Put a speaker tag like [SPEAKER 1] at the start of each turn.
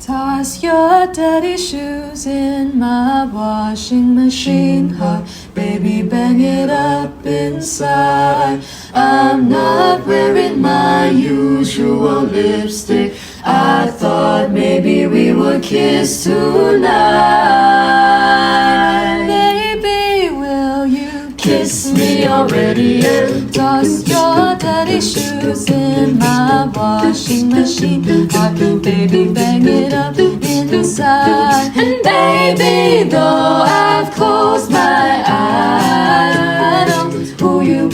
[SPEAKER 1] Toss your dirty shoes in my washing machine. Hot, baby, bang it up inside. I'm not wearing my usual lipstick. I thought maybe we would kiss tonight. Baby, will you kiss me already? And toss your dirty shoes in my washing machine. Hot, baby, bang it up inside. And baby, though I've closed my eyes, I know who you